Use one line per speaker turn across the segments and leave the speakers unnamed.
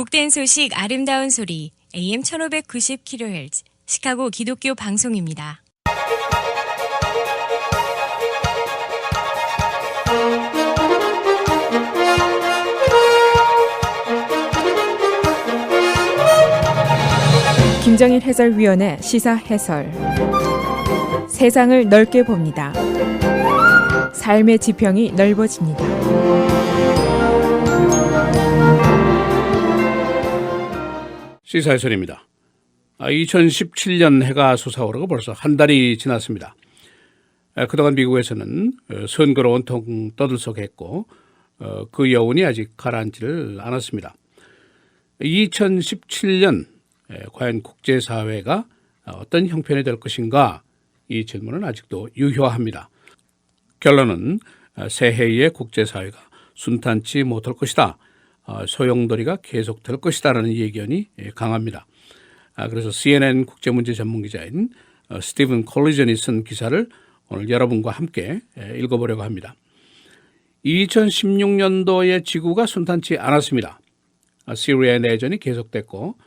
복된 소식 아름다운 소리 AM 1590kHz 시카고 기독교 방송입니다.
김정일 해설위원의 시사 해설. 세상을 넓게 봅니다. 삶의 지평이 넓어집니다.
시사 해설입니다. 2017년 해가 솟아오르고 벌써 한 달이 지났습니다. 그동안 미국에서는 선거로 온통 떠들썩했고 그 여운이 아직 가라앉지를 않았습니다. 2017년 과연 국제사회가 어떤 형편이 될 것인가, 이 질문은 아직도 유효합니다. 결론은 새해의 국제사회가 순탄치 못할 것이다, 소용돌이가 계속될 것이다라는 예견이 강합니다. 그래서 CNN 국제문제 전문기자인 스티븐 콜리전이 쓴 기사를 오늘 여러분과 함께 읽어보려고 합니다. 2016년도에 지구가 순탄치 않았습니다. 시리아의 내전이 계속됐고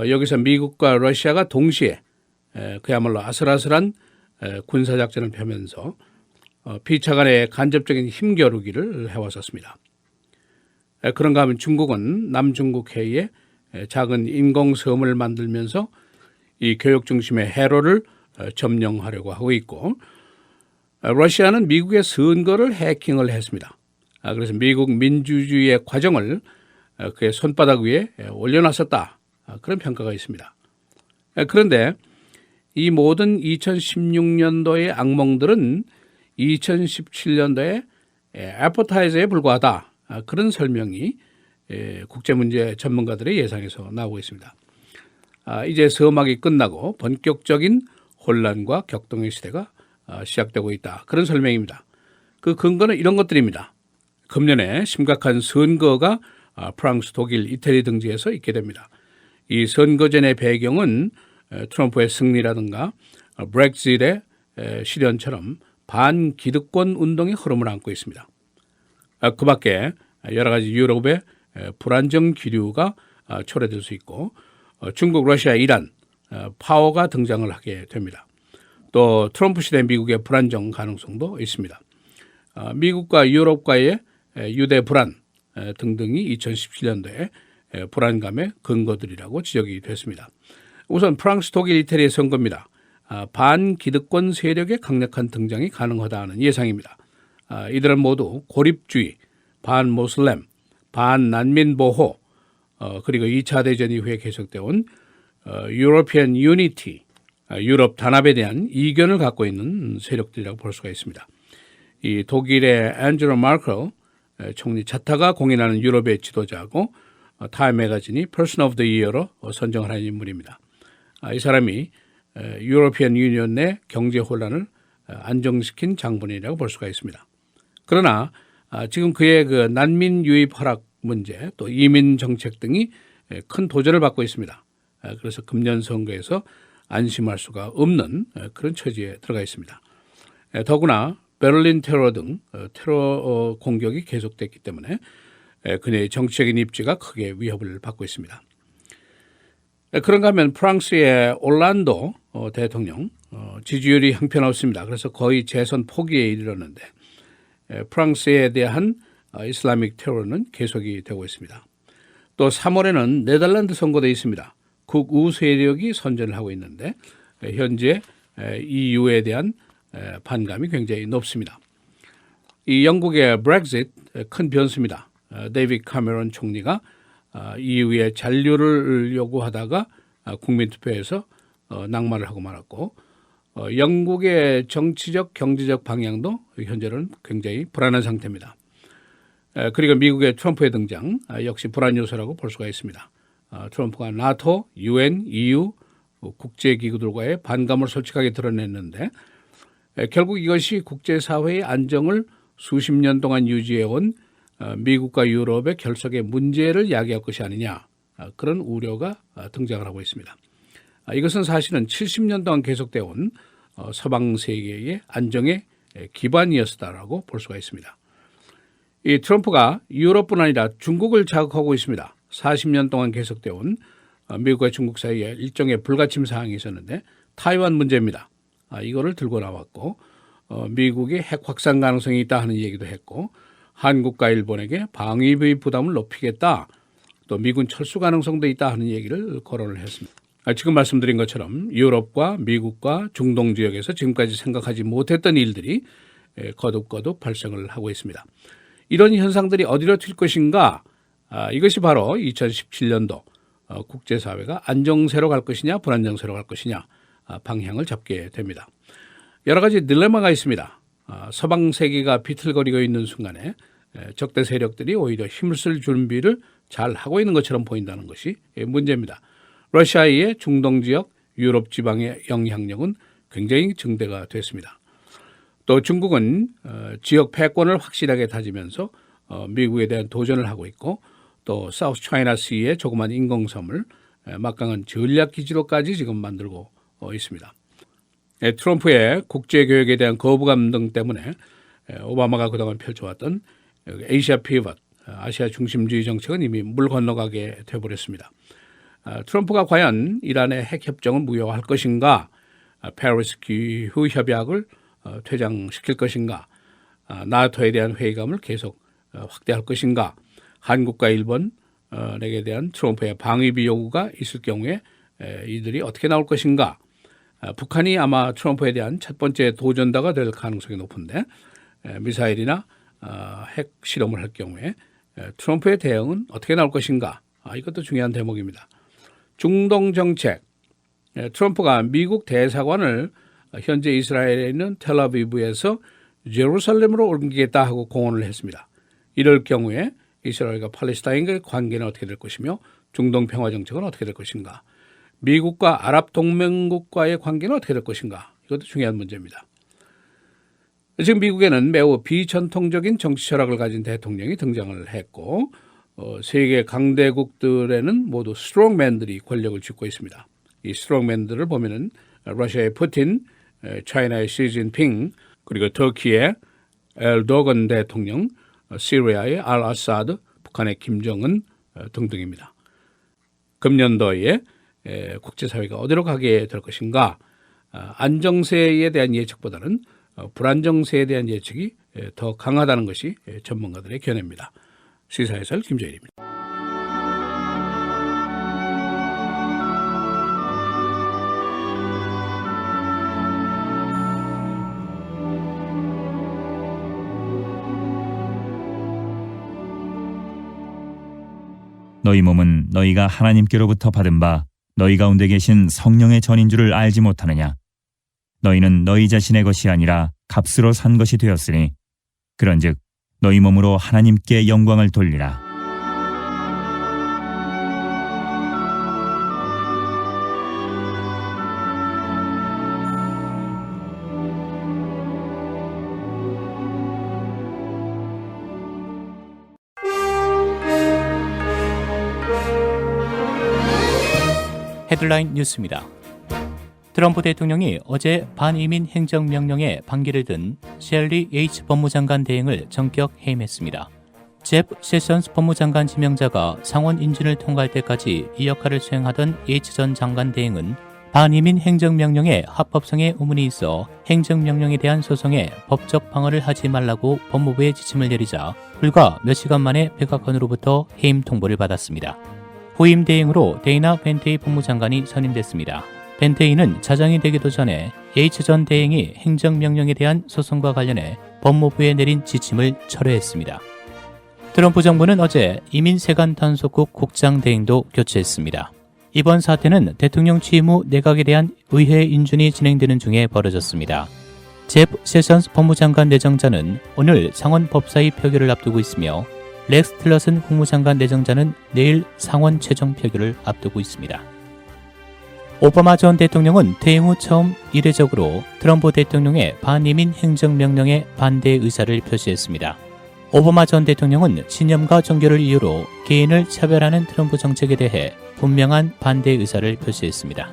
여기서 미국과 러시아가 동시에 그야말로 아슬아슬한 군사작전을 펴면서 피차 간의 간접적인 힘겨루기를 해왔었습니다. 그런가 하면 중국은 남중국 해에 작은 인공섬을 만들면서 이 교역 중심의 해로를 점령하려고 하고 있고, 러시아는 미국의 선거를 해킹을 했습니다. 그래서 미국 민주주의의 과정을 그의 손바닥 위에 올려놨었다, 그런 평가가 있습니다. 그런데 이 모든 2016년도의 악몽들은 2017년도에 애포타이저에 불과하다, 그런 설명이 국제문제 전문가들의 예상에서 나오고 있습니다. 이제 서막이 끝나고 본격적인 혼란과 격동의 시대가 시작되고 있다, 그런 설명입니다. 그 근거는 이런 것들입니다. 금년에 심각한 선거가 프랑스, 독일, 이태리 등지에서 있게 됩니다. 이 선거전의 배경은 트럼프의 승리라든가 브렉짓의 실현처럼 반기득권 운동의 흐름을 안고 있습니다. 그 밖에 여러 가지 유럽의 불안정 기류가 초래될 수 있고, 중국, 러시아, 이란, 파워가 등장을 하게 됩니다. 또 트럼프 시대 미국의 불안정 가능성도 있습니다. 미국과 유럽과의 유대 불안 등등이 2017년도에 불안감의 근거들이라고 지적이 됐습니다. 우선 프랑스, 독일, 이태리의 선거입니다. 반기득권 세력의 강력한 등장이 가능하다는 예상입니다. 이들은 모두 고립주의, 반모슬렘, 반난민 보호, 그리고 2차 대전 이후에 계속되온 유로피안 유니티, 유럽 단합에 대한 이견을 갖고 있는 세력들이라고 볼 수가 있습니다. 이 독일의 앤젤라 마켈 총리 차타가 공인하는 유럽의 지도자고, 타임 매거진이 Person of the Year로 선정을 한 인물입니다. 이 사람이 유로피안 유니언 내 경제 혼란을 안정시킨 장본인이라고 볼 수가 있습니다. 그러나 지금 그의 그 난민 유입 허락 문제, 또 이민 정책 등이 큰 도전을 받고 있습니다. 그래서 금년 선거에서 안심할 수가 없는 그런 처지에 들어가 있습니다. 더구나 베를린 테러 등 테러 공격이 계속됐기 때문에 그녀의 정치적인 입지가 크게 위협을 받고 있습니다. 그런가 하면 프랑스의 올란도 대통령 지지율이 형편없습니다. 그래서 거의 재선 포기에 이르렀는데 프랑스에 대한 이슬라믹 테러는 계속이 되고 있습니다. 또 3월에는 네덜란드 선거도 있습니다. 극우 세력이 선전을 하고 있는데 현재 EU에 대한 반감이 굉장히 높습니다. 이 영국의 브렉짓 큰 변수입니다. 데이비드 카메론 총리가 EU의 잔류를 요구하다가 국민투표에서 낙마를 하고 말았고, 영국의 정치적 경제적 방향도 현재는 굉장히 불안한 상태입니다. 그리고 미국의 트럼프의 등장 역시 불안 요소라고 볼 수가 있습니다. 트럼프가 나토, UN, EU 국제기구들과의 반감을 솔직하게 드러냈는데 결국 이것이 국제사회의 안정을 수십 년 동안 유지해온 미국과 유럽의 결속의 문제를 야기할 것이 아니냐, 그런 우려가 등장을 하고 있습니다. 이것은 사실은 70년 동안 계속되어 온 서방 세계의 안정의 기반이었다라고 볼 수가 있습니다. 이 트럼프가 유럽뿐 아니라 중국을 자극하고 있습니다. 40년 동안 계속되어 온 미국과 중국 사이에 일종의 불가침 사항이 있었는데 타이완 문제입니다. 이거를 들고 나왔고 미국이 핵 확산 가능성이 있다 하는 얘기도 했고 한국과 일본에게 방위비 부담을 높이겠다. 또 미군 철수 가능성도 있다 하는 얘기를 거론을 했습니다. 지금 말씀드린 것처럼 유럽과 미국과 중동 지역에서 지금까지 생각하지 못했던 일들이 거듭거듭 발생을 하고 있습니다. 이런 현상들이 어디로 튈 것인가? 이것이 바로 2017년도 국제사회가 안정세로 갈 것이냐 불안정세로 갈 것이냐 방향을 잡게 됩니다. 여러 가지 딜레마가 있습니다. 서방 세계가 비틀거리고 있는 순간에 적대 세력들이 오히려 힘을 쓸 준비를 잘 하고 있는 것처럼 보인다는 것이 문제입니다. 러시아의 중동 지역, 유럽 지방의 영향력은 굉장히 증대가 됐습니다. 또 중국은 지역 패권을 확실하게 다지면서 미국에 대한 도전을 하고 있고 또 사우스 차이나 시의 조그만 인공섬을 막강한 전략 기지로까지 지금 만들고 있습니다. 트럼프의 국제교역에 대한 거부감 등 때문에 오바마가 그동안 펼쳐왔던 아시아 피벗, 아시아 중심주의 정책은 이미 물 건너가게 돼버렸습니다. 트럼프가 과연 이란의 핵협정을 무효화할 것인가, 파리스 기후협약을 퇴장시킬 것인가, 나토에 대한 회의감을 계속 확대할 것인가, 한국과 일본에게 대한 트럼프의 방위비 요구가 있을 경우에 이들이 어떻게 나올 것인가, 북한이 아마 트럼프에 대한 첫 번째 도전다가 될 가능성이 높은데 미사일이나 핵 실험을 할 경우에 트럼프의 대응은 어떻게 나올 것인가, 이것도 중요한 대목입니다. 중동 정책, 트럼프가 미국 대사관을 현재 이스라엘에 있는 텔아비브에서 제루살렘으로 옮기겠다 하고 공언을 했습니다. 이럴 경우에 이스라엘과 팔레스타인과의 관계는 어떻게 될 것이며 중동 평화 정책은 어떻게 될 것인가, 미국과 아랍 동맹국과의 관계는 어떻게 될 것인가, 이것도 중요한 문제입니다. 지금 미국에는 매우 비전통적인 정치 철학을 가진 대통령이 등장을 했고 세계 강대국들에는 모두 스트롱맨들이 권력을 쥐고 있습니다. 이 스트롱맨들을 보면은 러시아의 푸틴, 차이나의 시진핑, 그리고 터키의 엘도건 대통령, 시리아의 알 아사드, 북한의 김정은 등등입니다. 금년도에 국제사회가 어디로 가게 될 것인가, 안정세에 대한 예측보다는 불안정세에 대한 예측이 더 강하다는 것이 전문가들의 견해입니다. 시사해설 김재일입니다.
너희 몸은 너희가 하나님께로부터 받은 바 너희 가운데 계신 성령의 전인 줄을 알지 못하느냐? 너희는 너희 자신의 것이 아니라 값으로 산 것이 되었으니 그런즉 너희 몸으로 하나님께 영광을 돌리라.
헤드라인 뉴스입니다. 트럼프 대통령이 어제 반이민 행정명령에 반기를 든 셸리 H 법무장관 대행을 전격 해임했습니다. 제프 세션스 법무장관 지명자가 상원 인준을 통과할 때까지 이 역할을 수행하던 H 전 장관 대행은 반이민 행정명령의 합법성에 의문이 있어 행정명령에 대한 소송에 법적 방어를 하지 말라고 법무부에 지침을 내리자 불과 몇 시간 만에 백악관으로부터 해임 통보를 받았습니다. 후임 대행으로 데이나 벤테이 법무장관이 선임됐습니다. 벤테이는 차장이 되기도 전에 H 전 대행이 행정명령에 대한 소송과 관련해 법무부에 내린 지침을 철회했습니다. 트럼프 정부는 어제 이민세관 단속국 국장 대행도 교체했습니다. 이번 사태는 대통령 취임 후 내각에 대한 의회 인준이 진행되는 중에 벌어졌습니다. 제프 세션스 법무장관 내정자는 오늘 상원 법사위 표결을 앞두고 있으며 렉스 틸러슨 국무장관 내정자는 내일 상원 최종 표결을 앞두고 있습니다. 오바마 전 대통령은 퇴임 후 처음 이례적으로 트럼프 대통령의 반이민 행정명령에 반대 의사를 표시했습니다. 오바마 전 대통령은 신념과 종교를 이유로 개인을 차별하는 트럼프 정책에 대해 분명한 반대 의사를 표시했습니다.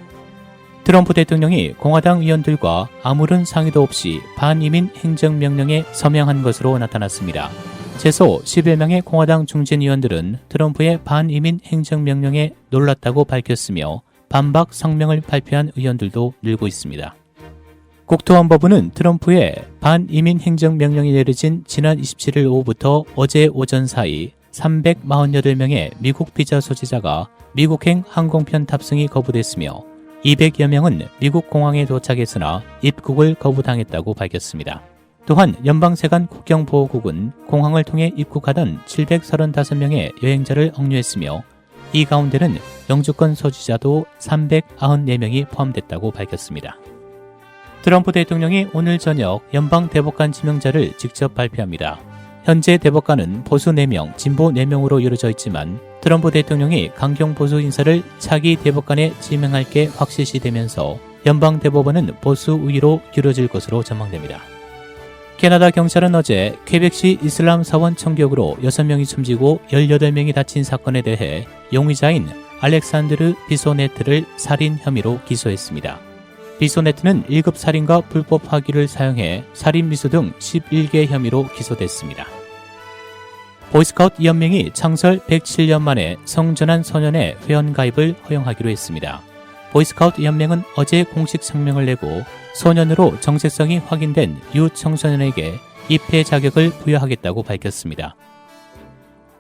트럼프 대통령이 공화당 의원들과 아무런 상의도 없이 반이민 행정명령에 서명한 것으로 나타났습니다. 최소 11명의 공화당 중진 의원들은 트럼프의 반이민 행정명령에 놀랐다고 밝혔으며 반박 성명을 발표한 의원들도 늘고 있습니다. 국토안보부는 트럼프의 반이민 행정명령이 내려진 지난 27일 오후부터 어제 오전 사이 348명의 미국 비자 소지자가 미국행 항공편 탑승이 거부됐으며 200여 명은 미국 공항에 도착했으나 입국을 거부당했다고 밝혔습니다. 또한 연방세관 국경보호국은 공항을 통해 입국하던 735명의 여행자를 억류했으며 이 가운데는 영주권 소지자도 394명이 포함됐다고 밝혔습니다. 트럼프 대통령이 오늘 저녁 연방대법관 지명자를 직접 발표합니다. 현재 대법관은 보수 4명, 진보 4명으로 이루어져 있지만 트럼프 대통령이 강경 보수 인사를 차기 대법관에 지명할 게 확실시되면서 연방대법원은 보수 우위로 기울어질 것으로 전망됩니다. 캐나다 경찰은 어제 퀘벡시 이슬람 사원 총격으로 6명이 숨지고 18명이 다친 사건에 대해 용의자인 알렉산드르 비소네트를 살인 혐의로 기소했습니다. 비소네트는 1급 살인과 불법 화기를 사용해 살인 미수 등 11개 혐의로 기소됐습니다. 보이스카우트 연맹이 창설 107년 만에 성전환 소년의 회원가입을 허용하기로 했습니다. 보이스카우트 연맹은 어제 공식 성명을 내고 소년으로 정체성이 확인된 유청소년에게 입회 자격을 부여하겠다고 밝혔습니다.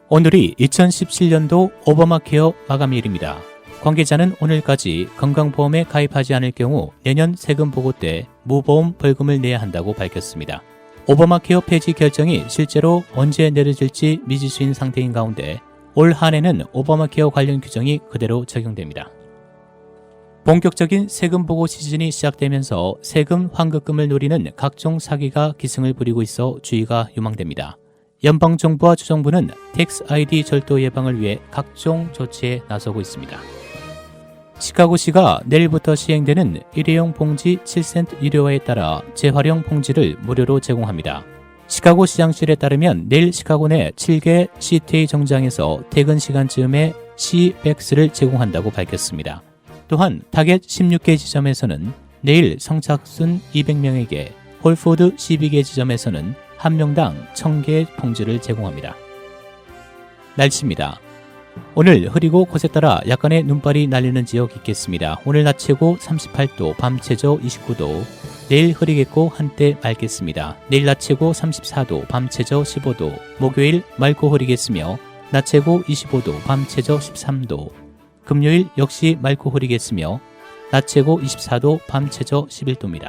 오늘이 2017년도 오바마 케어 마감일입니다. 관계자는 오늘까지 건강보험에 가입하지 않을 경우 내년 세금 보고 때 무보험 벌금을 내야 한다고 밝혔습니다. 오바마 케어 폐지 결정이 실제로 언제 내려질지 미지수인 상태인 가운데 올 한 해는 오바마 케어 관련 규정이 그대로 적용됩니다. 본격적인 세금 보고 시즌이 시작되면서 세금 환급금을 노리는 각종 사기가 기승을 부리고 있어 주의가 요망됩니다. 연방정부와 주정부는 텍스 ID 절도 예방을 위해 각종 조치에 나서고 있습니다. 시카고시가 내일부터 시행되는 일회용 봉지 7센트 유료화에 따라 재활용 봉지를 무료로 제공합니다. 시카고 시장실에 따르면 내일 시카고 내 7개 CTA 정장에서 퇴근 시간쯤에 C백스를 제공한다고 밝혔습니다. 또한 타겟 16개 지점에서는 내일 성착순 200명에게, 홀푸드 12개 지점에서는 1명당 1000개의 봉지를 제공합니다. 날씨입니다. 오늘 흐리고 곳에 따라 약간의 눈발이 날리는 지역 있겠습니다. 오늘 낮 최고 38도, 밤 최저 29도, 내일 흐리겠고 한때 맑겠습니다. 내일 낮 최고 34도, 밤 최저 15도, 목요일 맑고 흐리겠으며 낮 최고 25도, 밤 최저 13도, 금요일 역시 맑고 흐리겠으며 낮 최고 24도, 밤 최저 11도입니다.